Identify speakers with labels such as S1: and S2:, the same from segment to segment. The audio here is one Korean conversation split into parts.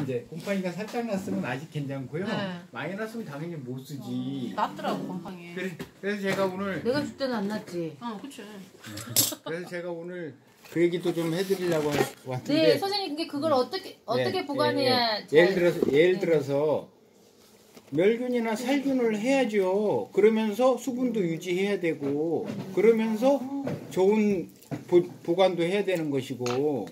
S1: 이제 곰팡이가 살짝 났으면 아직 괜찮고요.
S2: 네.
S1: 많이 났으면 당연히 못 쓰지.
S2: 났더라고 곰팡이.
S1: 그래서 제가 오늘
S3: 내가 줄 때는 안 났지.
S2: 그치.
S1: 그래서 제가 오늘 그 얘기도 좀 해드리려고 왔는데.
S3: 네, 선생님 근데 그걸 어떻게 보관해야
S1: 예를 들어서 멸균이나 살균을 해야죠. 그러면서 수분도 유지해야 되고 그러면서 좋은 보관도 해야 되는 것이고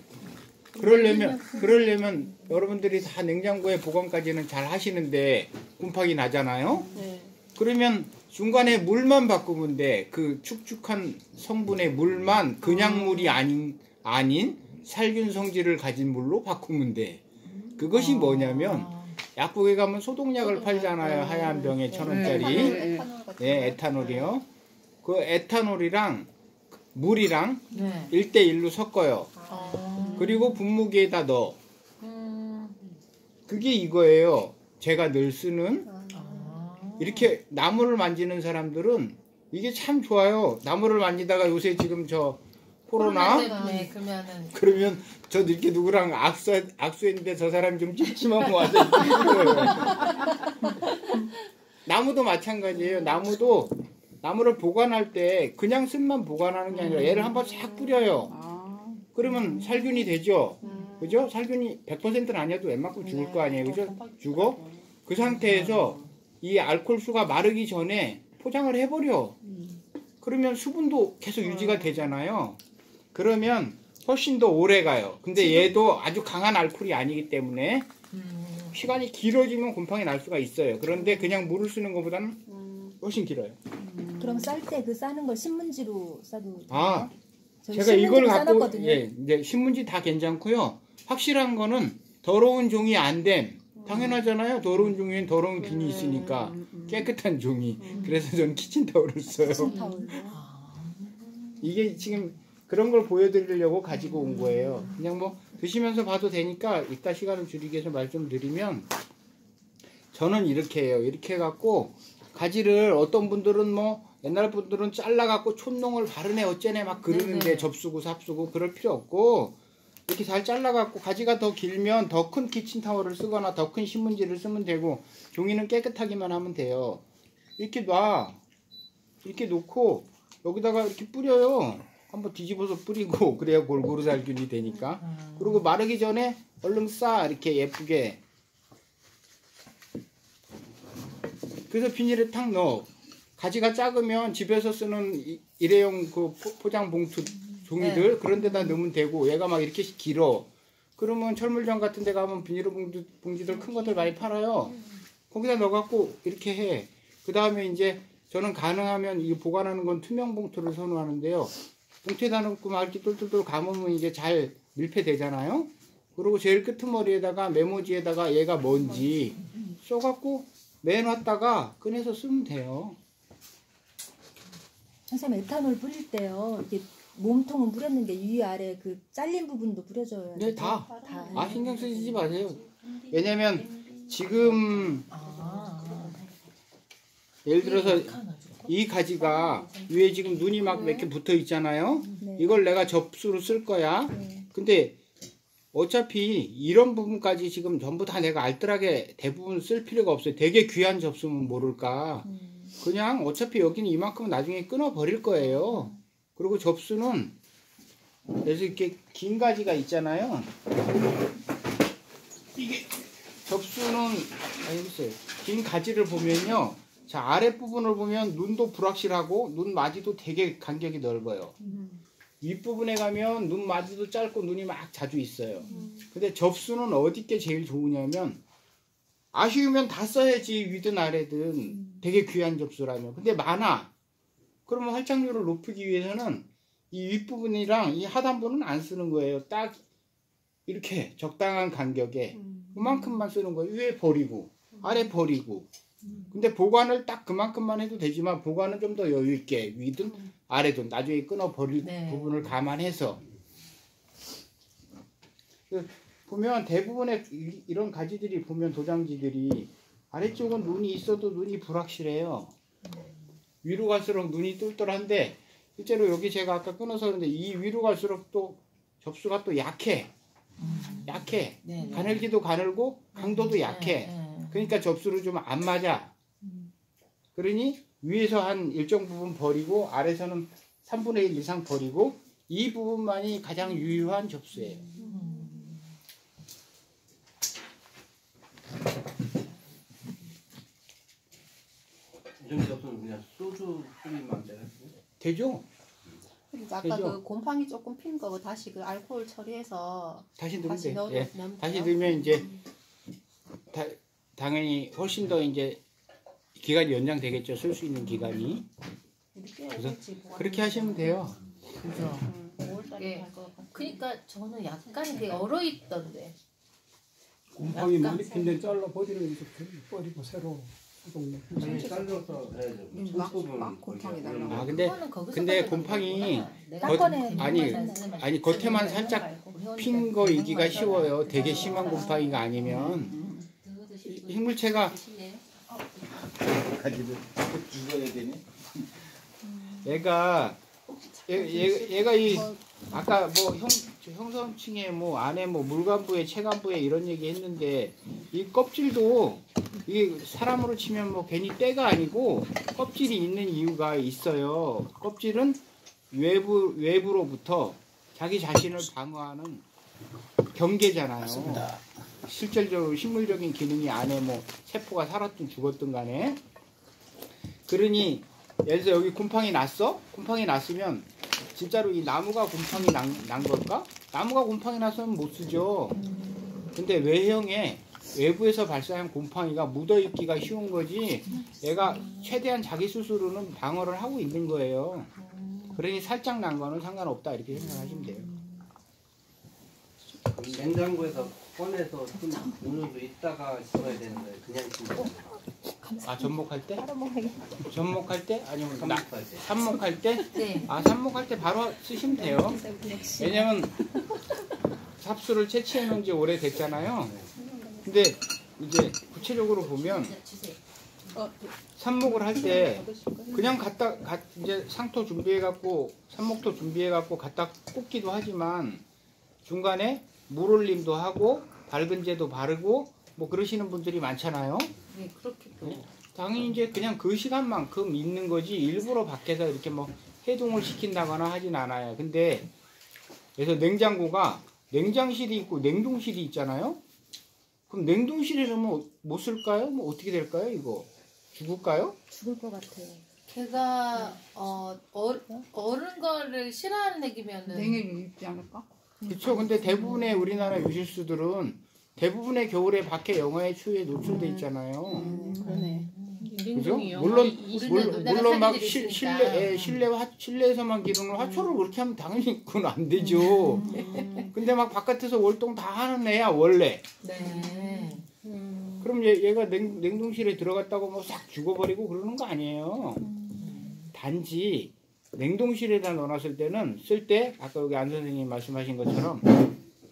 S1: 그러려면 여러분들이 다 냉장고에 보관까지는 잘 하시는데 곰팡이 나잖아요.
S2: 네.
S1: 그러면 중간에 물만 바꾸면 돼. 그 축축한 성분의 물만 그냥 물이 아닌 살균 성질을 가진 물로 바꾸면 돼. 그것이 뭐냐면 약국에 가면 소독약을 팔잖아요. 하얀 병에 1,000원짜리. 네, 에탄올이요. 그 에탄올이랑 물이랑 1대1로 섞어요. 그리고 분무기에다 넣어. 그게 이거예요. 제가 늘 쓰는. 이렇게 나무를 만지는 사람들은 이게 참 좋아요. 나무를 만지다가 요새 지금 저 코로나 그러면 저 이렇게 누구랑 악수했는데 저 사람이 좀 찝찝하면 와서 나무도 마찬가지예요. 나무를 보관할 때 그냥 잎만 보관하는 게 아니라 얘를 한번 싹 뿌려요. 그러면 살균이 되죠. 그죠? 살균이 100%는 아니어도 웬만큼 죽을 거 아니에요. 그죠? 죽어? 그 상태에서 이 알코올수가 마르기 전에 포장을 해버려. 그러면 수분도 계속 유지가 되잖아요. 그러면 훨씬 더 오래 가요. 근데 얘도 아주 강한 알코올이 아니기 때문에 시간이 길어지면 곰팡이 날 수가 있어요. 그런데 그냥 물을 쓰는 것보다는 훨씬 길어요.
S4: 그럼 쌀 때 그 싸는 걸 신문지로 싸도
S1: 돼요?
S4: 저희
S1: 제가 이걸 갖고
S4: 싸놨거든요.
S1: 이제 신문지 다 괜찮고요. 확실한 거는 더러운 종이 안 됨. 당연하잖아요. 더러운 종이엔 더러운 균이 있으니까 깨끗한 종이. 그래서 저는 키친타올을 써요. 이게 지금 그런 걸 보여드리려고 가지고 온 거예요. 그냥 뭐 드시면서 봐도 되니까 이따 시간을 줄이기 위해서 말씀드리면 저는 이렇게 해요. 이렇게 해갖고 가지를 어떤 분들은 뭐 옛날 분들은 잘라갖고 촛농을 바르네 어째네 막 그러는데 접수고 삽수고 그럴 필요 없고 이렇게 잘 잘라갖고 가지가 더 길면 더 큰 키친타월을 쓰거나 더 큰 신문지를 쓰면 되고 종이는 깨끗하기만 하면 돼요. 이렇게 이렇게 놓고 여기다가 이렇게 뿌려요. 한번 뒤집어서 뿌리고 그래야 골고루 살균이 되니까. 그리고 마르기 전에 얼른 싸 이렇게 예쁘게. 그래서 비닐에 탁 넣어. 가지가 작으면 집에서 쓰는 일회용 그 포장 봉투 종이들 그런 데다 넣으면 되고 얘가 막 이렇게 길어. 그러면 철물점 같은 데 가면 비닐봉지들 큰 것들 많이 팔아요. 거기다 넣어갖고 이렇게 해. 그 다음에 이제 저는 가능하면 이 보관하는 건 투명 봉투를 선호하는데요. 봉투에다 넣고 막 이렇게 똘똘똘 감으면 이게 잘 밀폐되잖아요. 그리고 제일 끄트머리에다가 메모지에다가 얘가 뭔지 써갖고 매놨다가 꺼내서 쓰면 돼요.
S4: 선생님 에탄올 뿌릴 때요. 이렇게 몸통은 뿌렸는데 위아래 그 잘린 부분도 뿌려줘요.
S1: 네, 다. 신경 쓰지 마세요. 왜냐면 지금 예를 들어서 이 가지가 위에 지금 눈이 막 몇 개 붙어 있잖아요. 이걸 내가 접수로 쓸 거야. 근데 어차피 이런 부분까지 지금 전부 다 내가 알뜰하게 대부분 쓸 필요가 없어요. 되게 귀한 접수면 모를까. 그냥 어차피 여기는 이만큼 나중에 끊어 버릴 거예요. 그리고 접수는 그래서 이렇게 긴 가지가 있잖아요. 이게 접수는 알겠어요. 긴 가지를 보면요. 자, 아랫부분을 보면 눈도 불확실하고 눈 마디도 되게 간격이 넓어요. 윗부분에 가면 눈 마디도 짧고 눈이 막 자주 있어요. 근데 접수는 어디 게 제일 좋으냐면 아쉬우면 다 써야지 위든 아래든 되게 귀한 접수라면. 근데 많아. 그러면 활착률을 높이기 위해서는 이 윗부분이랑 이 하단부는 안 쓰는 거예요. 딱 이렇게 적당한 간격에 그만큼만 쓰는 거예요. 위에 버리고 아래 버리고. 근데 보관을 딱 그만큼만 해도 되지만 보관은 좀 더 여유 있게 위든 아래든 나중에 끊어 버릴 부분을 감안해서. 보면 대부분의 이런 가지들이 보면 도장지들이 아래쪽은 눈이 있어도 눈이 불확실해요. 위로 갈수록 눈이 똘똘한데 실제로 여기 제가 아까 끊어서 그런데 이 위로 갈수록 또 접수가 또 약해. 약해.
S3: 네, 네.
S1: 가늘기도 가늘고 강도도 약해.
S3: 네.
S1: 그러니까 접수를 좀 안 맞아. 그러니 위에서 한 일정 부분 버리고 아래서는 3분의 1 이상 버리고 이 부분만이 가장 유효한 접수예요.
S2: 이 정도 접수는 그냥 소주 뿌리면 돼요?
S1: 되죠?
S5: 그러니까 아까
S1: 되죠?
S5: 그 곰팡이 조금 핀 거 다시 그 알코올 처리해서
S1: 다시 넣으면
S5: 다시
S1: 돼.
S5: 넣어도
S1: 예.
S5: 넣으면
S1: 다시
S5: 돼요?
S1: 넣으면 이제 당연히 훨씬 더 이제 기간이 연장되겠죠. 쓸 수 있는 기간이.
S5: 이렇게
S1: 그래서
S5: 오겠지, 보관하는
S1: 그렇게 하시면
S5: 거.
S1: 돼요.
S3: 그죠.
S5: 5월달에
S3: 예.
S5: 할 것 같아.
S3: 그러니까 저는 약간 이게 얼어있던데.
S6: 곰팡이
S3: 약간
S6: 머리 핀데 잘라 버리는 이제 버리고 새로 소독내.
S2: 아니 잘라서 해야죠.
S5: 막 곰팡이 날라가고.
S1: 아 근데
S3: 그거는 거기서
S1: 근데
S3: 가져가는
S1: 곰팡이
S3: 거구나. 내가
S1: 겉-
S4: 딴
S1: 아니,
S3: 말씀을
S1: 아니 겉에만 살짝 핀 거 이기가 쉬워요. 되게 심한 곰팡이가 아니면 식물체가 가지고 죽어야 되네. 얘가 이 아까 뭐 형성층에 뭐 안에 뭐 물관부에 체관부에 이런 얘기 했는데 이 껍질도 이게 사람으로 치면 뭐 괜히 때가 아니고 껍질이 있는 이유가 있어요. 껍질은 외부로부터 자기 자신을 방어하는 경계잖아요.
S6: 맞습니다.
S1: 실질적으로 식물적인 기능이 안에 뭐 세포가 살았든 죽었든 간에 그러니 예를 들어 여기 곰팡이 났어? 곰팡이 났으면 진짜로 이 나무가 곰팡이 난 걸까? 나무가 곰팡이 났으면 못 쓰죠. 근데 외형에 외부에서 발생한 곰팡이가 묻어있기가 쉬운 거지 얘가 최대한 자기 스스로는 방어를 하고 있는 거예요. 그러니 살짝 난 거는 상관없다 이렇게 생각하시면 돼요.
S2: 냉장고에서 꺼내서 좀 어느 정도 있다가 심어야 되는데 그냥 심어요.
S1: 아 접목할 때?
S4: 따로 먹어야겠다.
S1: 접목할 때? 아니면
S2: 삽목할 때.
S1: 삽목할 때?
S3: 네.
S1: 아 삽목할 때 바로 쓰시면 돼요. 왜냐면 삽수를 채취해 놓은 지 오래됐잖아요. 근데 이제 구체적으로 보면
S3: 주세요.
S1: 삽목을 할 때 그냥 이제 상토 준비해 갖고 삽목토 준비해 갖고 갖다 꽂기도 하지만 중간에 물 올림도 하고 밝은제도 바르고 뭐 그러시는 분들이 많잖아요.
S3: 네, 그렇게 또.
S1: 당연히 이제 그냥 그 시간만큼 있는 거지 일부러 밖에서 이렇게 뭐 해동을 시킨다거나 하진 않아요. 근데 그래서 냉장고가 냉장실이 있고 냉동실이 있잖아요. 그럼 냉동실에 넣으면 못 쓸까요? 뭐 어떻게 될까요? 이거 죽을까요?
S4: 죽을 것 같아요.
S3: 걔가 어른 거를 싫어하는 애기면은
S5: 냉해를 입지 않을까?
S1: 그렇죠. 근데 대부분의 우리나라 유실수들은 대부분의 겨울에 밖에 영하의 추위에 노출돼 있잖아요.
S5: 그러네.
S1: 그죠? 물론
S3: 우리는
S1: 물론 막
S3: 사기들이 있으니까.
S1: 실내에서만 기르는 화초를 그렇게 하면 당연히 그건 안 되죠. 근데 막 바깥에서 월동 다 하는 애야 원래.
S3: 네.
S1: 그럼 얘가 냉동실에 들어갔다고 뭐 싹 죽어버리고 그러는 거 아니에요. 단지 냉동실에다 넣어놨을 때는 쓸 때 아까 여기 안 선생님이 말씀하신 것처럼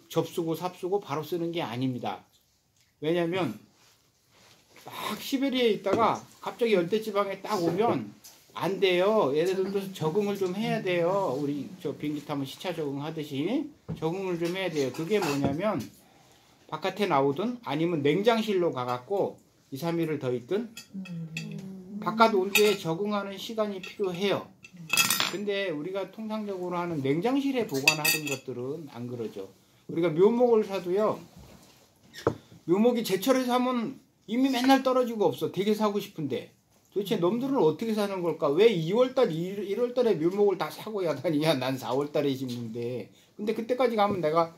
S1: 접수고 삽수고 바로 쓰는 게 아닙니다. 왜냐면 막 시베리아에 있다가 갑자기 열대지방에 딱 오면 안 돼요. 얘네들도 적응을 좀 해야 돼요. 우리 저 비행기 타면 시차 적응하듯이 적응을 좀 해야 돼요. 그게 뭐냐면 바깥에 나오든 아니면 냉장실로 가갖고 2, 3일을 더 있든 바깥 온도에 적응하는 시간이 필요해요. 근데 우리가 통상적으로 하는 냉장실에 보관하던 것들은 안 그러죠. 우리가 묘목을 사도요. 묘목이 제철에 사면 이미 맨날 떨어지고 없어. 되게 사고 싶은데. 도대체 놈들은 어떻게 사는 걸까? 왜 2월달, 1월달에 묘목을 다 사고 야다니야? 난 4월달에 심는데. 근데 그때까지 가면 내가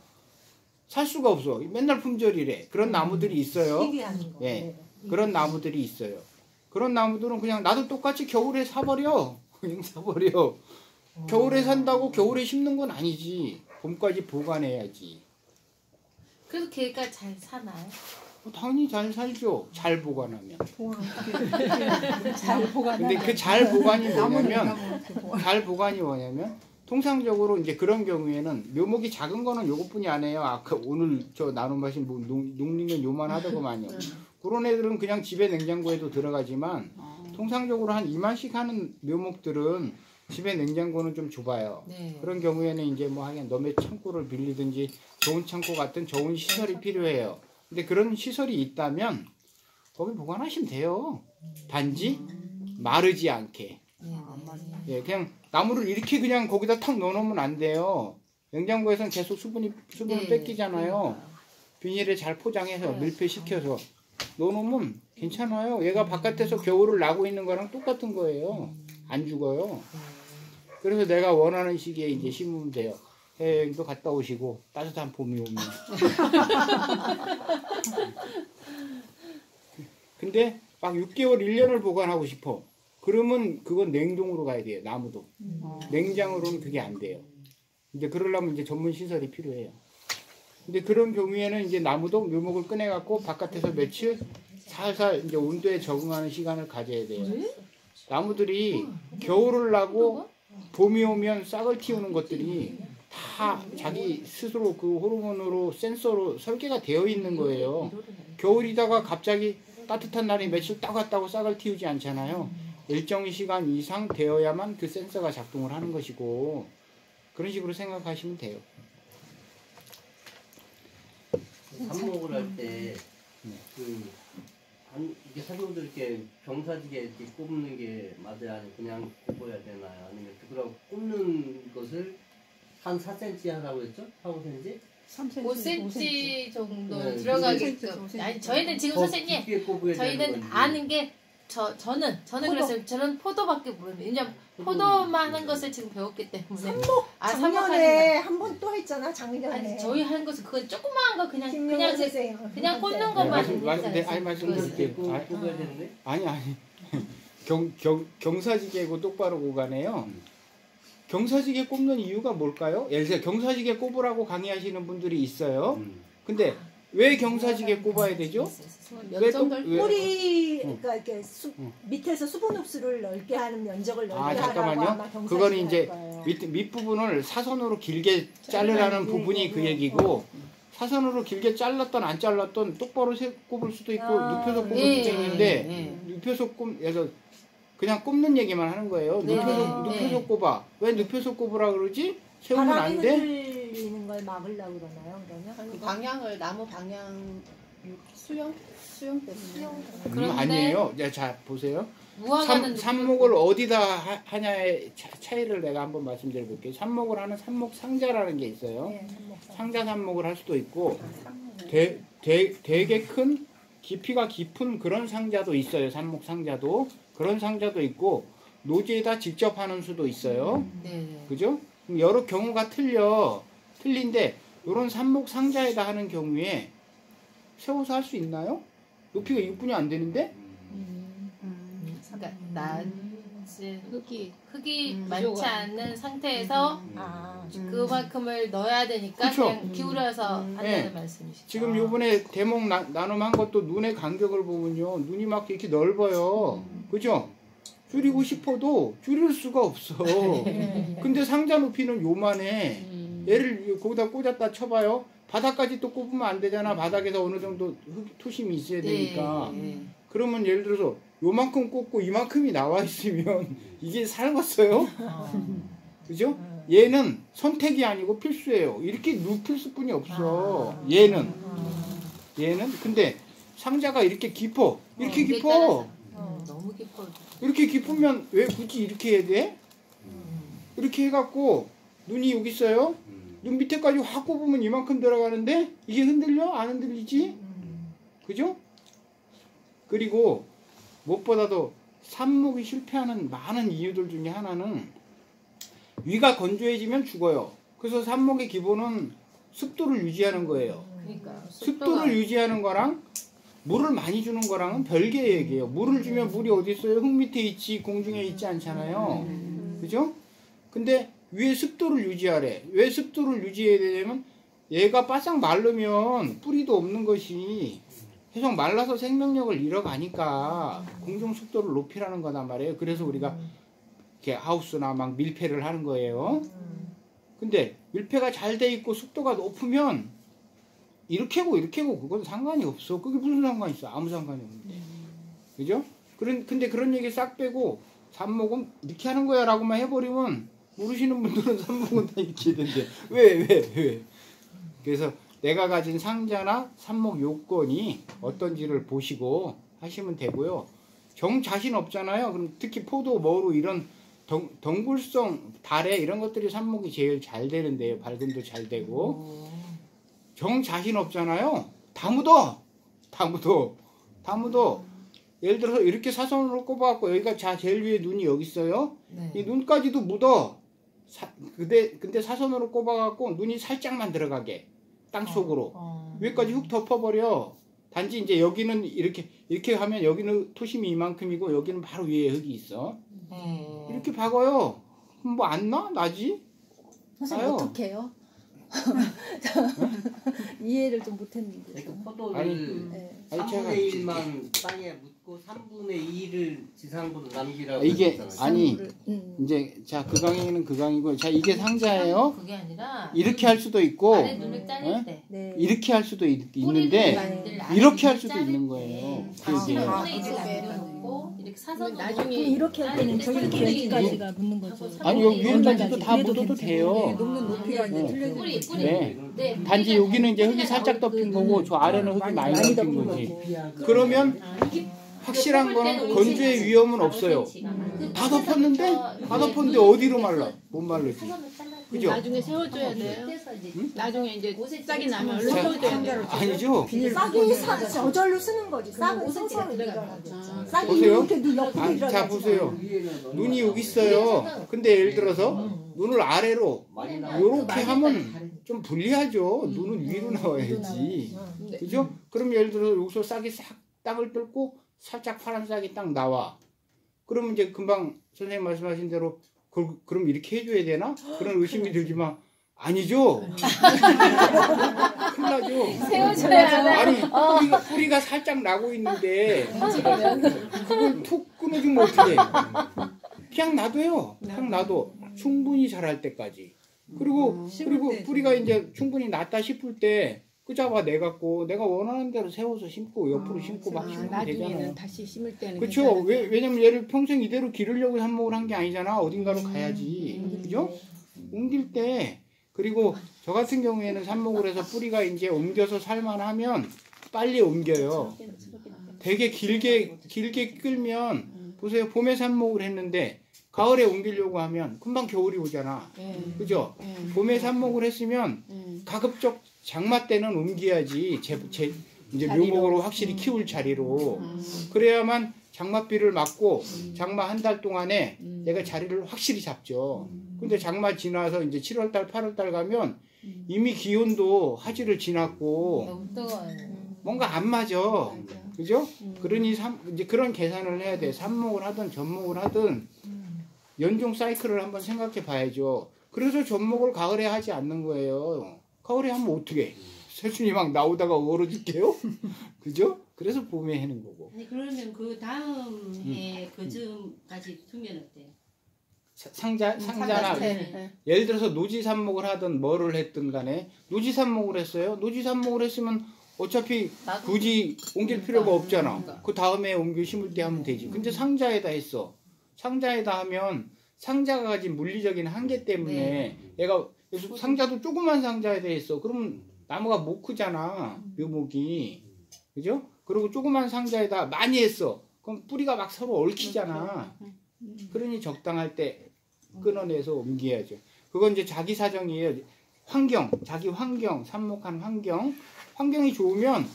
S1: 살 수가 없어. 맨날 품절이래. 그런 나무들이 있어요.
S3: 희귀한 거.
S1: 예. 그런 나무들이 있어요. 그런 나무들은 그냥 나도 똑같이 겨울에 사버려. 그냥 사버려. 겨울에 산다고 겨울에 심는 건 아니지. 봄까지 보관해야지.
S3: 그래도 걔가 잘 사나요?
S1: 당연히 잘 살죠. 잘 보관하면.
S5: 잘 보관.
S1: 근데 그 잘 보관이 뭐냐면
S5: 나무
S1: 잘 보관이 뭐냐면 통상적으로 이제 그런 경우에는 묘목이 작은 거는 요것뿐이 아니에요. 아까 오늘 저 나눔하신 뭐 농림은 요만 하더구만요. 그런 애들은 그냥 집에 냉장고에도 들어가지만 통상적으로 한 2만씩 하는 묘목들은 집에 냉장고는 좀 좁아요.
S3: 네.
S1: 그런 경우에는 이제 뭐 하긴 너의 창고를 빌리든지 좋은 창고 같은 좋은 시설이 필요해요. 근데 그런 시설이 있다면 거기 보관하시면 돼요. 단지 마르지 않게. 예, 그냥 나무를 이렇게 그냥 거기다 탁 넣어놓으면 안 돼요. 냉장고에서는 계속 수분을
S3: 네,
S1: 뺏기잖아요.
S3: 그러니까요.
S1: 비닐에 잘 포장해서
S3: 네.
S1: 밀폐시켜서 넣어놓으면 괜찮아요. 얘가 바깥에서 겨울을 나고 있는 거랑 똑같은 거예요. 안 죽어요. 그래서 내가 원하는 시기에 이제 심으면 돼요. 해외여행도 갔다 오시고 따뜻한 봄이 오면. 근데 막 6개월, 1년을 보관하고 싶어. 그러면 그건 냉동으로 가야 돼요. 나무도. 냉장으로는 그게 안 돼요. 이제 그러려면 이제 전문 시설이 필요해요. 근데 그런 경우에는 이제 나무도 묘목을 꺼내갖고 바깥에서 며칠 살살 이제 온도에 적응하는 시간을 가져야 돼요. 나무들이 겨울을 나고 봄이 오면 싹을 틔우는 것들이 다 자기 스스로 그 호르몬으로 센서로 설계가 되어 있는 거예요. 겨울이다가 갑자기 따뜻한 날이 며칠 딱 왔다고 싹을 틔우지 않잖아요. 일정 시간 이상 되어야만 그 센서가 작동을 하는 것이고 그런 식으로 생각하시면 돼요.
S2: 삽목을 할 때 이게 사람들 이렇게 병사지게 이렇게 꼽는 게 맞아요? 아니면 그냥 꼽아야 되나요? 아니면 그거라고 꼽는 것을 한 4cm 하라고 했죠? 4, 5cm?
S3: 5cm 정도
S2: 네,
S3: 들어가게끔. 아니 저희는 지금 선생님
S2: 깊게 꼽아야
S3: 저희는
S2: 되는 건지.
S3: 아는 게 저는 그랬어요. 저는 포도밖에 모릅니다. 왜냐면 포도만 하는 것을 지금 배웠기 때문에.
S7: 작년에 한 번 또 했잖아. 작년에.
S3: 아니 저희 하는 것은 그건 조그마한 거 그냥
S7: 김용현 선생님.
S3: 그냥 꽂는 것만
S1: 말씀드릴게요.
S2: 꼽아야 되는데?
S1: 아니 경사지게고 똑바로 고가네요. 경사지게 꼽는 이유가 뭘까요? 예를 들어 경사지게 꼽으라고 강의하시는 분들이 있어요. 근데 왜 경사지게 꼽아야 되죠? 왜 또- 왜-
S7: 뿌리 그러니까 이렇게 밑에서 수분 흡수를 넓게 하는 면적을 넓게 하라고
S1: 잠깐만요.
S7: 아마 경사지게
S1: 그거는
S7: 할
S1: 이제
S7: 거예요.
S1: 밑부분을 사선으로 길게 자르라는 부분이 그 얘기고 사선으로 길게 잘랐던 안 잘랐던 똑바로 꼽을 수도 있고 눕혀서 꼽을
S3: 예,
S1: 수도 있는데
S3: 예.
S1: 눕혀서 그래서 그냥 꼽는 얘기만 하는 거예요.
S3: 네,
S1: 눕혀서 꼽아. 왜 눕혀서 꼽으라 그러지? 세우면
S7: 바람이
S1: 안 돼?
S7: 흔들리는 걸 막으려고 그러나요? 그러면?
S5: 아니, 방향을 나무 방향 수영 때문에.
S3: 그런데
S1: 아니에요. 자 보세요.
S3: 무화과는
S1: 삽목을 어디다 하냐의 차이를 내가 한번 말씀드려 볼게요. 삽목을 하는 삽목 상자라는 게 있어요.
S7: 네,
S1: 상자 삽목을 할 수도 있고 되게 큰 깊이가 깊은 그런 상자도 있어요. 삽목 상자도 그런 상자도 있고 노지에다 직접 하는 수도 있어요.
S3: 네.
S1: 그죠? 그럼 여러 경우가 틀린데 이런 삽목 상자에다 하는 경우에 세워서 할 수 있나요? 높이가 6분이 안 되는데?
S3: 그러니까 낮은 흙이
S5: 부족한.
S3: 많지 않는 상태에서 그만큼을 넣어야 되니까
S1: 그쵸.
S3: 그냥 기울여서 한다는
S1: 네.
S3: 말씀이시죠.
S1: 지금 요번에 대목 나눔한 것도 눈의 간격을 보면요. 눈이 막 이렇게 넓어요. 그죠? 줄이고 싶어도 줄일 수가 없어. 근데 상자 높이는 요만해. 얘를 거기다 꽂았다 쳐봐요. 바닥까지 또 꼽으면 안 되잖아. 바닥에서 어느 정도 토심이 있어야 되니까. 그러면 예를 들어서 요만큼 꽂고 이만큼이 나와 있으면 이게 살겠어요? 그죠? 얘는 선택이 아니고 필수예요. 이렇게 눕힐 수뿐이 없어. 얘는 근데 상자가 이렇게 깊어. 이렇게 깊어.
S3: 너무 깊어.
S1: 이렇게 깊으면 왜 굳이 이렇게 해야 돼? 이렇게 해갖고 눈이 여기 있어요. 눈 밑에까지 확 꼽으면 이만큼 들어가는데 이게 흔들려? 안 흔들리지? 그죠? 그리고 무엇보다도 삽목이 실패하는 많은 이유들 중에 하나는 위가 건조해지면 죽어요. 그래서 삽목의 기본은 습도를 유지하는 거예요.
S3: 그러니까
S1: 습도를 유지하는 거랑 물을 많이 주는 거랑은 별개의 얘기예요. 물을 주면 물이 어디 있어요? 흙 밑에 있지 공중에 있지 않잖아요. 그죠? 근데 위에 습도를 유지하래. 왜 습도를 유지해야 되냐면 얘가 바싹 마르면 뿌리도 없는 것이 계속 말라서 생명력을 잃어가니까 공중 습도를 높이라는 거단 말이에요. 그래서 우리가 이렇게 하우스나 막 밀폐를 하는 거예요. 근데 밀폐가 잘 돼 있고 습도가 높으면 이렇게 하고 그건 상관이 없어. 그게 무슨 상관이 있어? 아무 상관이 없는데. 그죠? 근데 그런 얘기 싹 빼고 삽목은 이렇게 하는 거야 라고만 해버리면 모르시는 분들은 삽목은 다 이렇게 되는데 왜? 그래서 내가 가진 상자나 삽목 요건이 어떤지를 보시고 하시면 되고요. 정 자신 없잖아요. 그럼 특히 포도, 머루 이런 덩굴성, 다래 이런 것들이 삽목이 제일 잘 되는데요. 발근도 잘 되고. 정 자신 없잖아요. 다 묻어. 예를 들어서 이렇게 사선으로 꼽아갖고 여기가 제일 위에 눈이 여기 있어요.
S3: 네.
S1: 이 눈까지도 묻어. 근데 사선으로 꼽아갖고 눈이 살짝만 들어가게 땅 속으로 위에까지 훅 덮어버려. 단지 이제 여기는 이렇게 하면 여기는 토심이 이만큼이고 여기는 바로 위에 흙이 있어. 이렇게 박아요. 그럼 뭐 안 나? 나지?
S4: 선생님
S1: 나요.
S4: 어떻게 해요? 이해를 좀 못했는데.
S2: 그러니까 포도를
S4: 네.
S1: 아니,
S2: 3분의 1만 땅에 묻고 3분의 2를 지상부로 남기라고
S1: 이게
S2: 했잖아요.
S1: 아니 이제 자 그 강의는 그 강이고 자 이게 상자예요.
S3: 그게 아니라
S1: 이렇게 할 수도 있고
S3: 아래 눈을 자를 때
S4: 네.
S1: 이렇게 할 수도 있는데
S3: 뿌리를 만들 아래
S1: 이렇게 할
S3: 눈을
S1: 수도
S3: 자를
S1: 있는
S3: 때
S1: 거예요.
S3: 다시
S1: 그게.
S3: 뿌리를 남겨놓고 이렇게 사선으로
S5: 나중에
S4: 이렇게 할 때는 저기 여기까지가 묻는 거죠.
S1: 아니 여기 위에까지도 다
S4: 그래도
S1: 묻어도
S4: 괜찮아요.
S1: 돼요.
S5: 녹는 높이가 이제
S1: 네.
S5: 틀려지는
S3: 뿌리
S5: 거죠.
S1: 네.
S3: 네.
S1: 단지 여기는 이제 흙이 살짝 덮인 거고 저 아래는 흙이 많이 덮인 거지. 그러면 확실한 거는 건조의 위험은 없어요. 다 덮었는데 어디로 말라? 못 말르지. 그죠?
S5: 나중에 세워줘야 돼요. 나중에 이제 싹이 나면 얼른
S1: 자,
S5: 세워줘야 돼요.
S1: 아니죠.
S7: 싹이 저절로 쓰는 거지. 싹은 서서히 일어나지. 싹이
S1: 보세요.
S7: 이렇게 옆으로 일어나지.
S1: 자 보세요. 눈이 여기 있어요. 근데 예를 들어서 눈을 아래로 요렇게 하면 좀 불리하죠. 눈은 위로 나와야지. 그죠? 그럼 예를 들어서 여기서 싹이 싹 땅을 뚫고 살짝 파란 싹이 딱 나와. 그러면 이제 금방 선생님 말씀하신 대로 그럼 이렇게 해줘야 되나? 그런 의심이 들지만 아니죠. 큰일 나죠.
S3: 세워줘야
S1: 아니 뿌리가 살짝 나고 있는데 그걸 툭 끊어주면 어떻게 해? 그냥 놔둬요. 그냥 놔둬. 충분히 자랄 때까지. 그리고 뿌리가 이제 충분히 났다 싶을 때 끄잡아 내갖고 내가 원하는 대로 세워서 심고 옆으로 심고 막 심으면 되잖아요.
S5: 나중에는 다시 심을 때는
S1: 그렇죠. 왜냐면 얘를 평생 이대로 기르려고 삽목을 한 게 아니잖아. 어딘가로 가야지. 그죠? 옮길 때 그리고 저 같은 경우에는 삽목을 해서 뿌리가 이제 옮겨서 살만하면 빨리 옮겨요. 되게 길게 끌면 보세요. 봄에 삽목을 했는데 가을에 옮기려고 하면 금방 겨울이 오잖아. 그죠? 봄에 삽목을 했으면 가급적 장마 때는 옮겨야지 이제 묘목으로 확실히 키울 자리로 그래야만 장마비를 맞고 장마 한 달 동안에 내가 자리를 확실히 잡죠. 근데 장마 지나서 이제 7월달 8월달 가면 이미 기온도 하지를 지났고
S3: 너무 뜨거워요.
S1: 뭔가 안 맞아. 그죠? 그러니 이제 그런 계산을 해야 돼. 삽목을 하든 전목을 하든 연종 사이클을 한번 생각해 봐야죠. 그래서 전목을 가을에 하지 않는 거예요. 가을에 하면 어떻게? 새순이 막 나오다가 얼어 죽게요? 그죠? 그래서 봄에 해는 거고.
S8: 아니 그러면 그 다음 해 그즈음까지 두면 어때요?
S1: 상자나 예를 들어서 노지 삽목을 하든 뭐를 했든 간에 노지 삽목을 했어요. 노지 삽목을 했으면 어차피 굳이 옮길 필요가 없잖아. 그 다음에 옮겨 심을 때 하면 되지. 근데 상자에다 했어. 상자에다 하면 상자가 가진 물리적인 한계 때문에 얘가 상자도 조그만 상자에다 했어. 그러면 나무가 못 크잖아. 묘목이. 그죠? 그리고 조그만 상자에다 많이 했어. 그럼 뿌리가 막 서로 얽히잖아. 그러니 적당할 때 끊어내서 옮겨야죠. 그건 이제 자기 사정이에요. 자기 환경, 삽목한 환경이 좋으면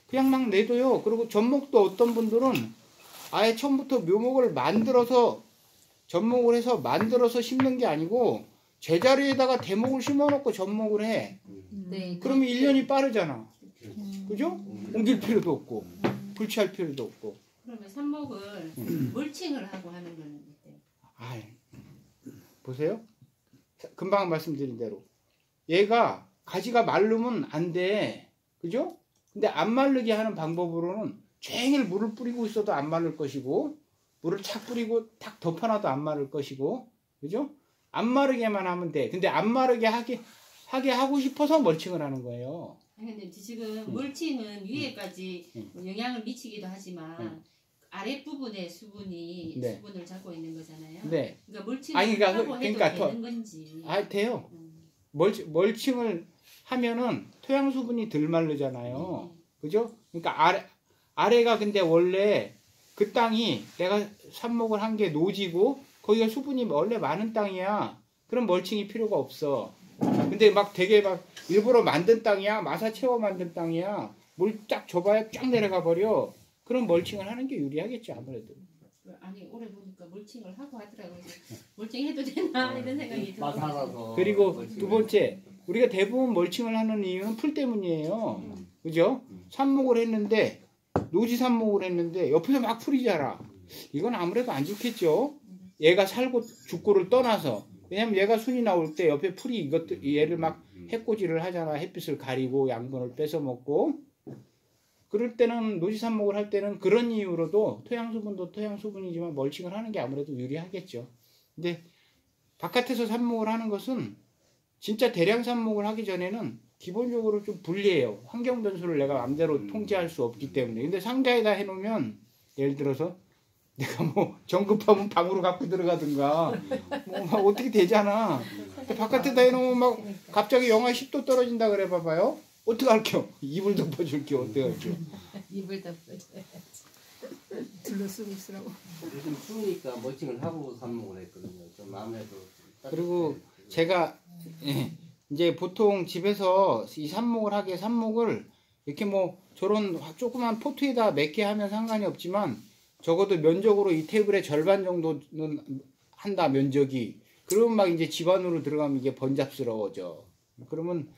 S1: 그냥 막 내둬요. 그리고 전목도 어떤 분들은 아예 처음부터 묘목을 전목을 해서 만들어서 심는 게 아니고 제자리에다가 대목을 심어놓고 전목을 해.
S3: 네.
S1: 그러면 1년이 빠르잖아. 그죠? 옮길 필요도 없고 불치할 필요도 없고.
S8: 그러면 삽목을 멀칭을 하고 하는 건 어때요?
S1: 아이, 보세요. 금방 말씀드린 대로 얘가 가지가 마르면 안 돼. 그죠? 근데 안 마르게 하는 방법으로는 종일 물을 뿌리고 있어도 안 마를 것이고 물을 착 뿌리고 탁 덮어놔도 안 마를 것이고 그죠? 안 마르게만 하면 돼. 근데 안 마르게 하게 하고 싶어서 멀칭을 하는 거예요.
S8: 아니 근데 지금 멀칭은 위에까지 영향을 미치기도 하지만 아랫 부분에 수분이
S1: 네.
S8: 수분을 잡고 있는 거잖아요.
S1: 네.
S8: 그러니까 멀칭을
S1: 아니, 그러니까
S8: 하고 해도
S1: 그러니까
S8: 되는 건지.
S1: 아, 돼요.
S8: 음.
S1: 멀칭을 하면은 토양 수분이 덜 마르잖아요. 그죠? 그러니까 아래가 근데 원래 그 땅이 내가 삽목을 한 게 노지고 거기가 수분이 원래 많은 땅이야. 그럼 멀칭이 필요가 없어. 근데 막 되게 막 일부러 만든 땅이야. 마사 채워 만든 땅이야. 물 딱 줘봐야 쫙 내려가 버려. 그럼 멀칭을 하는 게 유리하겠지 아무래도.
S8: 아니 올해 보니까 멀칭을 하고 하더라고요. 멀칭해도 되나 이런 생각이 들어요.
S2: 마사라서.
S1: 그리고 두 번째 우리가 대부분 멀칭을 하는 이유는 풀 때문이에요. 그죠? 삽목을 했는데 노지 삽목을 했는데 옆에서 막 풀이 자라. 이건 아무래도 안 좋겠죠. 얘가 살고 죽고를 떠나서. 왜냐면 얘가 순이 나올 때 옆에 풀이 이것들 얘를 막 해코지를 하잖아. 햇빛을 가리고 양분을 뺏어 먹고. 그럴 때는 노지 삽목을 할 때는 그런 이유로도 토양 수분도 토양 수분이지만 멀칭을 하는 게 아무래도 유리하겠죠. 근데 바깥에서 삽목을 하는 것은 진짜 대량 삽목을 하기 전에는 기본적으로 좀 불리해요. 환경 변수를 내가 마음대로 통제할 수 없기 때문에. 근데 상자에다 해놓으면 예를 들어서 내가 뭐 정급하면 방으로 갖고 들어가든가 뭐 막 어떻게 되잖아. 근데 바깥에다 해놓으면 막 갑자기 영하 10도 떨어진다 그래 봐봐요. 어떡할게요? 이불 덮어줄게요. 어떡할게요?
S3: 입을 덮어줘.
S7: 둘러쓰고 있으라고.
S2: 요즘 추우니까 멀칭을 하고 삽목을 했거든요. 좀 마음에도.
S1: 그리고 제가 이제 보통 집에서 이 삽목을 하게 삽목을 이렇게 뭐 저런 조그만 포트에다 몇 개 하면 상관이 없지만 적어도 면적으로 이 테이블의 절반 정도는 한다 면적이. 그러면 막 이제 집 안으로 들어가면 이게 번잡스러워져. 그러면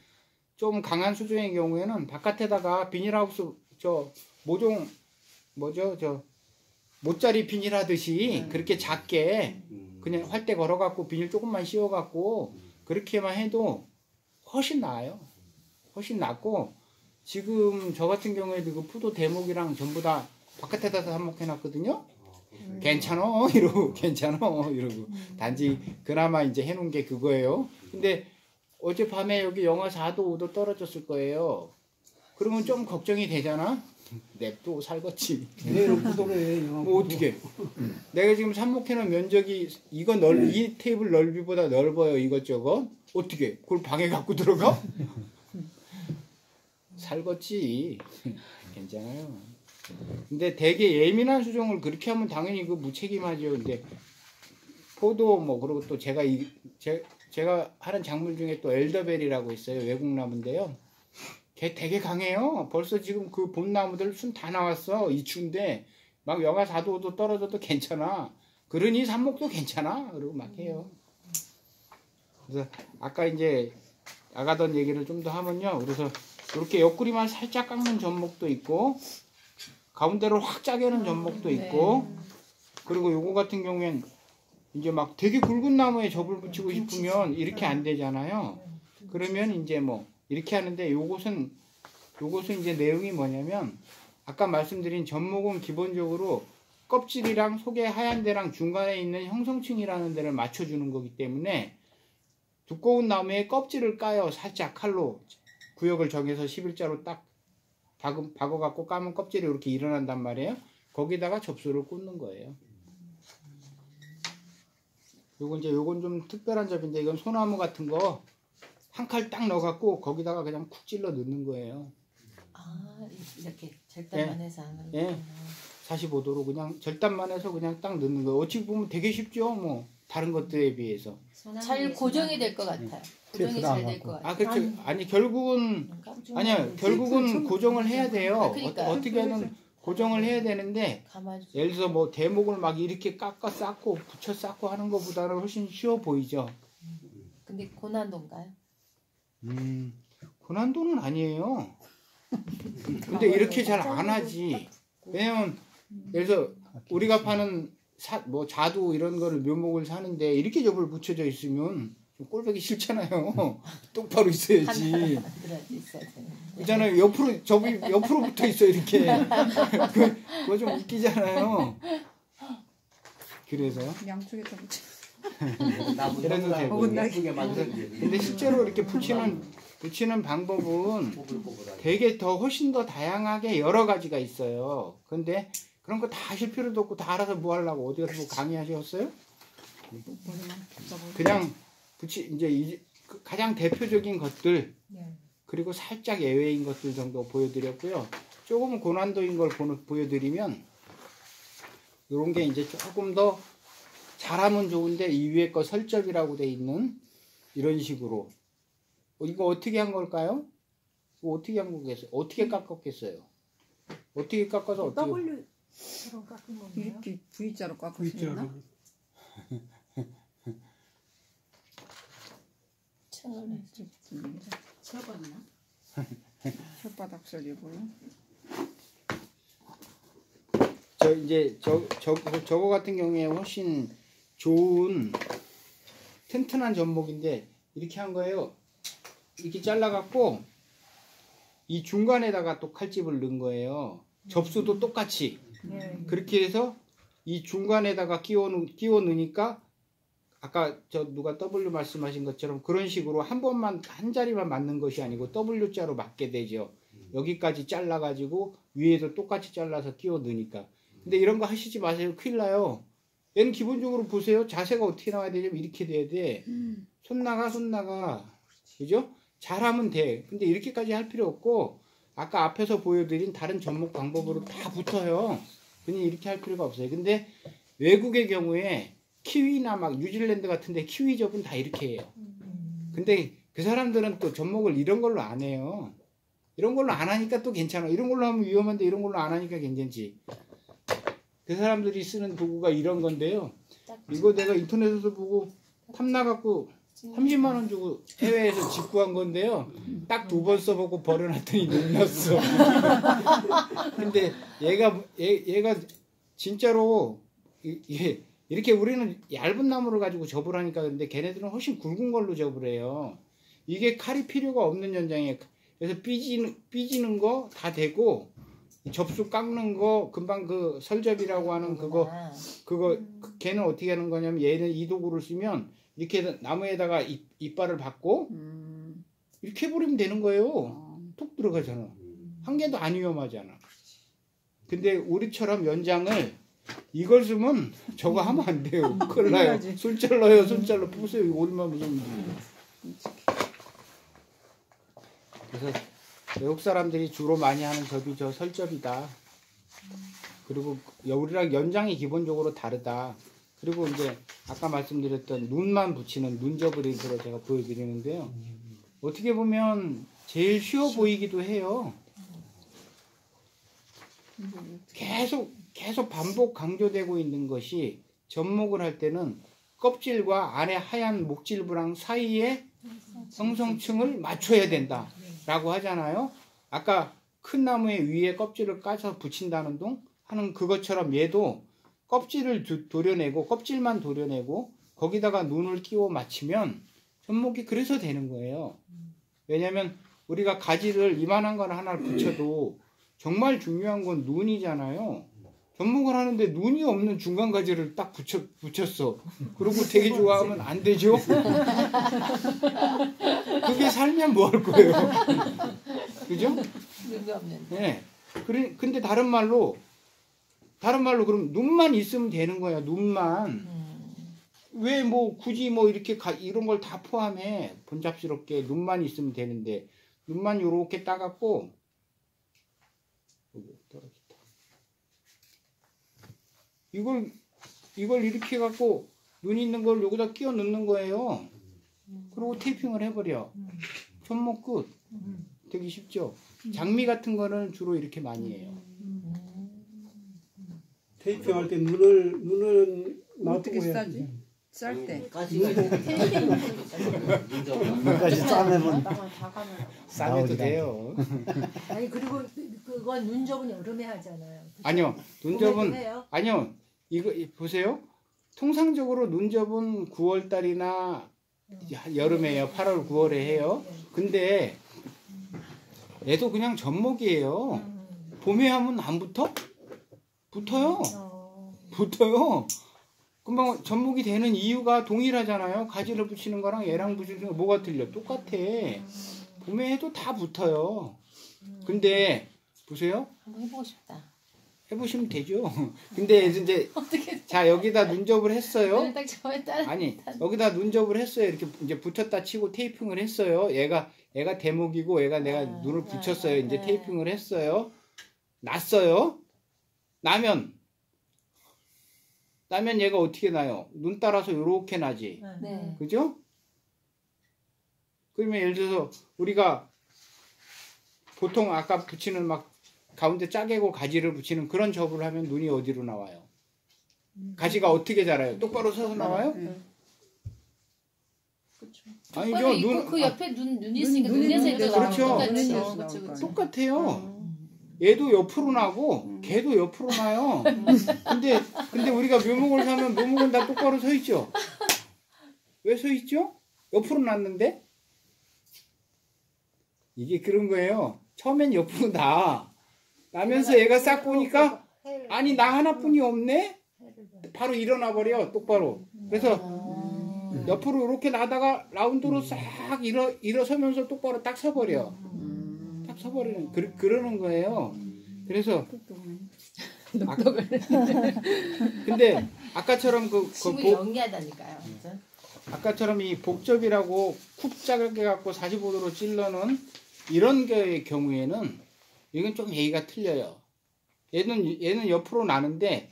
S1: 좀 강한 수준의 경우에는 바깥에다가 비닐하우스 저 모종 뭐죠 저 모짜리 비닐 하듯이 그렇게 작게 그냥 활대 걸어갖고 비닐 조금만 씌워갖고 그렇게만 해도 훨씬 나아요. 훨씬 낫고 지금 저 같은 경우에도 그 푸도 대목이랑 전부 다 바깥에다 삽목해놨거든요. 괜찮어 이러고 괜찮어 이러고 단지 그나마 이제 해놓은 게 그거예요. 근데 어젯밤에 여기 영하 4도 5도 떨어졌을 거예요. 그러면 좀 걱정이 되잖아. 냅둬 살겠지.
S6: 내일 구도래.
S1: 뭐 어떻게? 내가 지금 삽목해놓은 면적이 이 테이블 넓이보다 넓어요. 이것저것. 어떻게? 그걸 방에 갖고 들어가? 살겠지. 괜찮아요. 근데 되게 예민한 수종을 그렇게 하면 당연히 그 무책임하죠. 근데 포도 뭐 그리고 또 제가 하는 작물 중에 또 엘더벨이라고 있어요. 외국 나무인데요. 걔 되게 강해요. 벌써 지금 그 봄나무들 순 다 나왔어. 이 추운데 막 영하 4도 5도 떨어져도 괜찮아. 그러니 삽목도 괜찮아. 그러고 막 해요. 그래서 아까 이제 나가던 얘기를 좀 더 하면요. 그래서 이렇게 옆구리만 살짝 깎는 전목도 있고 가운데로 확 짜게는 전목도 있고 그리고 요거 같은 경우엔 이제 막 되게 굵은 나무에 접을 붙이고 싶으면 이렇게 안 되잖아요. 그러면 이제 뭐 이렇게 하는데 요것은 이제 내용이 뭐냐면 아까 말씀드린 전목은 기본적으로 껍질이랑 속에 하얀 데랑 중간에 있는 형성층이라는 데를 맞춰주는 거기 때문에 두꺼운 나무에 껍질을 까요. 살짝 칼로 구역을 정해서 11자로 딱 박아갖고 까면 껍질이 이렇게 일어난단 말이에요. 거기다가 접수를 꽂는 거예요. 요건 좀 특별한 접인데 이건 소나무 같은 거 한 칼 딱 넣어갖고 거기다가 그냥 쿡 찔러 넣는 거예요.
S3: 아 이렇게 절단만 해서 하는
S1: 예.
S3: 거구나.
S1: 45도로 그냥 절단만 해서 그냥 딱 넣는 거예요. 어찌 보면 되게 쉽죠. 뭐 다른 것들에 비해서.
S3: 잘 고정이 될 것 같아요. 고정이 잘 될 것 같아요.
S1: 아 그렇죠. 아니 결국은 아니야. 결국은 고정을 해야 돼요.
S3: 그러니까요.
S1: 어떻게든 고정을 해야 되는데
S3: 가만히
S1: 예를 들어서 뭐 대목을 막 이렇게 깎아 쌓고 붙여 쌓고 하는 것보다는 훨씬 쉬워 보이죠.
S3: 근데 고난도인가요?
S1: 고난도는 아니에요. 근데 이렇게 잘 안 하지. 왜냐면 예를 들어서 우리가 파는 뭐 자두 이런 거를 묘목을 사는데 이렇게 접을 붙여져 있으면 좀 꼴보기 싫잖아요. 똑바로 있어야지. 있잖아요. 옆으로 붙어 있어 이렇게. 그거 좀 웃기잖아요. 그래서요.
S7: 양쪽에 좀 붙여.
S1: 이래도 되고. 근데 실제로 이렇게 붙이는 방법은 되게 훨씬 더 다양하게 여러 가지가 있어요. 근데 그런 거 다 하실 필요도 없고 다 알아서 뭐 하려고 어디 가서 뭐 강의하셨어요? 그냥 이제 가장 대표적인 것들 그리고 살짝 예외인 것들 정도 보여드렸고요. 조금 고난도인 걸 보여드리면 이런 게 이제 조금 더 잘하면 좋은데 이 위에 거 설접이라고 돼 있는 이런 식으로 이거 어떻게 한 걸까요? 이거 어떻게 한 거겠어요? 어떻게 깎았겠어요? 어떻게 깎아서 어떻게
S7: W처럼 깎은 건가요?
S9: 이렇게 V자로 깎을 수 있나?
S8: 저거나
S9: 혓바닥 소리 보여?
S1: 저거 같은 경우에 훨씬 좋은 튼튼한 전목인데 이렇게 한 거예요. 이렇게 잘라갖고 이 중간에다가 또 칼집을 넣은 거예요. 접수도 똑같이 그렇게 해서 이 중간에다가 끼워 넣으니까 아까 누가 W 말씀하신 것처럼 그런 식으로 한 자리만 맞는 것이 아니고 W자로 맞게 되죠. 여기까지 잘라가지고 위에도 똑같이 잘라서 끼워 넣으니까. 근데 이런 거 하시지 마세요. 큰일 나요. 얘는 기본적으로 보세요. 자세가 어떻게 나와야 되냐면 이렇게 돼야 돼. 손 나가. 그죠? 잘하면 돼. 근데 이렇게까지 할 필요 없고 아까 앞에서 보여드린 다른 접목 방법으로 다 붙어요. 그냥 이렇게 할 필요가 없어요. 근데 외국의 경우에 키위나 막 뉴질랜드 같은데 키위접은 다 이렇게 해요. 근데 그 사람들은 또 접목을 이런 걸로 안 해요. 이런 걸로 안 하니까 또 괜찮아. 이런 걸로 하면 위험한데 이런 걸로 안 하니까 괜찮지. 그 사람들이 쓰는 도구가 이런 건데요. 이거 내가 인터넷에서 보고 탐나갖고 30만 원 주고 해외에서 직구한 건데요. 딱 2번 써보고 버려놨더니 놀랐어. 근데 얘가 진짜로 이렇게 우리는 얇은 나무를 가지고 접을 하니까 근데 걔네들은 훨씬 굵은 걸로 접을 해요. 이게 칼이 필요가 없는 연장이에요. 그래서 삐지는 거 다 되고 접수 깎는 거 금방 그 설접이라고 하는 그거 걔는 어떻게 하는 거냐면 얘는 이 도구를 쓰면 이렇게 나무에다가 이빨을 받고 이렇게 해버리면 되는 거예요. 톡 들어가잖아. 한 개도 안 위험하잖아. 근데 우리처럼 연장을 이걸 쓰면 저거 하면 안 돼요. 큰일 나요. 손잘로 보세요. 이거 얼마나 무서운지. 그래서 외국 사람들이 주로 많이 하는 접이 저 설접이다. 그리고 우리랑 연장이 기본적으로 다르다. 그리고 이제 아까 말씀드렸던 눈만 붙이는 눈접을 일부러 제가 보여드리는데요. 어떻게 보면 제일 쉬워 보이기도 해요. 계속 반복 강조되고 있는 것이 접목을 할 때는 껍질과 안에 하얀 목질부랑 사이에 성성층을 맞춰야 된다 라고 하잖아요. 아까 큰 나무에 위에 껍질을 까서 붙인다는 하는 그것처럼 얘도 껍질을 도려내고 껍질만 도려내고 거기다가 눈을 끼워 맞추면 접목이 그래서 되는 거예요. 왜냐면 우리가 가지를 이만한 걸 하나를 붙여도 정말 중요한 건 눈이잖아요. 접목을 하는데 눈이 없는 중간 가지를 딱 붙였어. 그리고 되게 좋아하면 안 되죠? 그게 살면 뭐 할 거예요? 그죠?
S3: 눈이 없는데.
S1: 네. 근데 다른 말로 그럼 눈만 있으면 되는 거야. 눈만. 왜 뭐 굳이 뭐 이렇게 이런 걸 다 포함해. 번잡스럽게 눈만 있으면 되는데 눈만 요렇게 따갖고 떨어졌다. 이걸 이렇게 갖고 눈 있는 걸 여기다 끼워 넣는 거예요. 그리고 테이핑을 해버려. 접목 끝. 되게 쉽죠. 장미 같은 거는 주로 이렇게 많이 해요.
S6: 테이핑할 때 눈을
S9: 어떻게
S6: 놔두고 해야
S9: 싸지?
S6: 돼.
S9: 쌀 때.
S2: 가시가
S10: 눈까지 싸매면
S1: 싸매도 돼요.
S7: 아니 그리고 그건 눈접은 여름에 하잖아요. 그쵸?
S1: 아니요. 눈접은
S7: 봄에도 해요?
S1: 아니요. 이거 보세요. 통상적으로 눈접은 9월 달이나 여름에요. 8월 9월에 해요. 근데 얘도 그냥 접목이에요. 봄에 하면 안 붙어? 붙어요. 붙어요. 금방 접목이 되는 이유가 동일하잖아요. 가지를 붙이는 거랑 얘랑 붙이는 거 뭐가 틀려? 똑같아. 봄에 해도 다 붙어요. 근데 보세요.
S3: 한번 해보고 싶다.
S1: 보시면 되죠. 근데 이제
S3: 어떻게
S1: 자 여기다 눈접을 했어요.
S3: 눈을 딱 저에 따라
S1: 아니 여기다 눈접을 했어요. 이렇게 이제 붙였다 치고 테이핑을 했어요. 얘가 대목이고 얘가 내가 눈을 붙였어요. 이제 테이핑을 했어요. 났어요. 나면 얘가 어떻게 나요? 눈 따라서 요렇게 나지.
S3: 네.
S1: 그죠? 그러면 예를 들어서 우리가 보통 아까 붙이는 막 가운데 짜개고 가지를 붙이는 그런 접을 하면 눈이 어디로 나와요? 가지가 어떻게 자라요? 똑바로 서서 나와요? 아니죠.
S3: 똑바로 있고
S1: 눈
S3: 그 옆에 눈이 있으니까
S9: 눈이
S3: 눈에서
S9: 있는데
S3: 이거
S1: 그렇죠.
S3: 나오는
S9: 눈이
S3: 거죠.
S9: 있어서
S3: 그렇죠.
S1: 똑같아요. 얘도 옆으로 나고 걔도 옆으로 나요. 근데 우리가 묘목을 사면 묘목은 다 똑바로 서 있죠. 왜 서 있죠? 옆으로 났는데 이게 그런 거예요. 처음엔 옆으로 나면서 얘가 싹 보니까 아니 나 하나뿐이 없네. 바로 일어나 버려 똑바로. 그래서 옆으로 이렇게 나다가 라운드로 싹 일어서면서 똑바로 딱 서버려. 딱 서버리는 그러는 거예요. 그래서 근데 아까처럼
S3: 친구 연기하다니까요. 진짜.
S1: 아까처럼 이 복접이라고 쿡 작게 갖고 45도로 찔러는 이런 거의 경우에는 이건 좀 얘기가 틀려요. 얘는 옆으로 나는데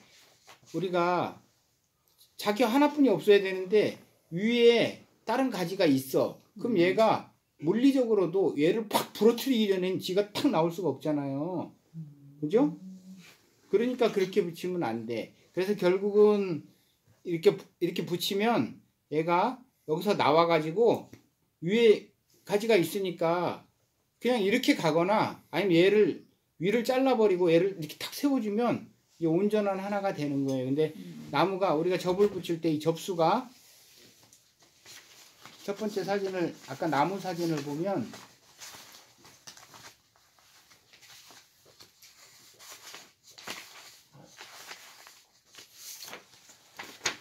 S1: 우리가 자기 하나뿐이 없어야 되는데 위에 다른 가지가 있어. 그럼 얘가 물리적으로도 얘를 팍 부러뜨리기 전엔 지가 탁 나올 수가 없잖아요. 그죠? 그러니까 그렇게 붙이면 안 돼. 그래서 결국은 이렇게 붙이면 얘가 여기서 나와가지고 위에 가지가 있으니까 그냥 이렇게 가거나 아니면 얘를 위를 잘라버리고 얘를 이렇게 탁 세워주면 이게 온전한 하나가 되는 거예요. 근데 나무가 우리가 접을 붙일 때 이 접수가 첫 번째 사진을 아까 나무 사진을 보면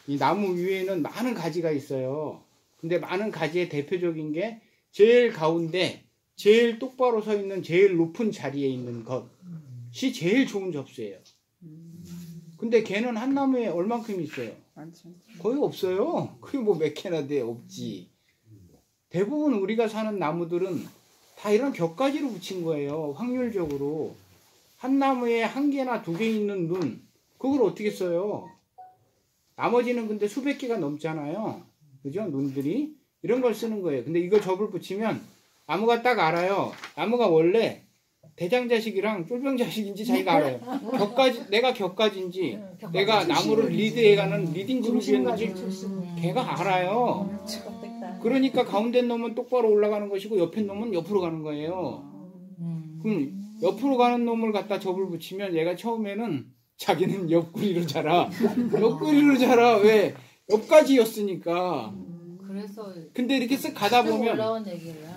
S1: 이 나무 위에는 많은 가지가 있어요. 근데 많은 가지의 대표적인 게 제일 가운데 제일 똑바로 서 있는 제일 높은 자리에 있는 것이 제일 좋은 접수예요. 근데 걔는 한 나무에 얼만큼 있어요? 거의 없어요. 그게 뭐 몇 개나 돼? 없지. 대부분 우리가 사는 나무들은 다 이런 격가지로 붙인 거예요. 확률적으로. 한 나무에 한 개나 두 개 있는 눈, 그걸 어떻게 써요? 나머지는 근데 수백 개가 넘잖아요. 그죠? 눈들이. 이런 걸 쓰는 거예요. 근데 이거 접을 붙이면 나무가 딱 알아요. 나무가 원래 대장자식이랑 쫄병자식인지 자기가 알아요. 내가 격가지인지 내가 나무를 리드해가는 리딩 그룹이었는지 걔가 알아요. 그러니까 가운데 놈은 똑바로 올라가는 것이고 옆에 놈은 옆으로 가는 거예요. 그럼 옆으로 가는 놈을 갖다 접을 붙이면 얘가 처음에는 자기는 옆구리로 자라. 옆구리로 자라. 왜? 옆가지였으니까.
S3: 그래서
S1: 근데 이렇게 쓱 가다 보면
S3: 올라온 얘기를 하는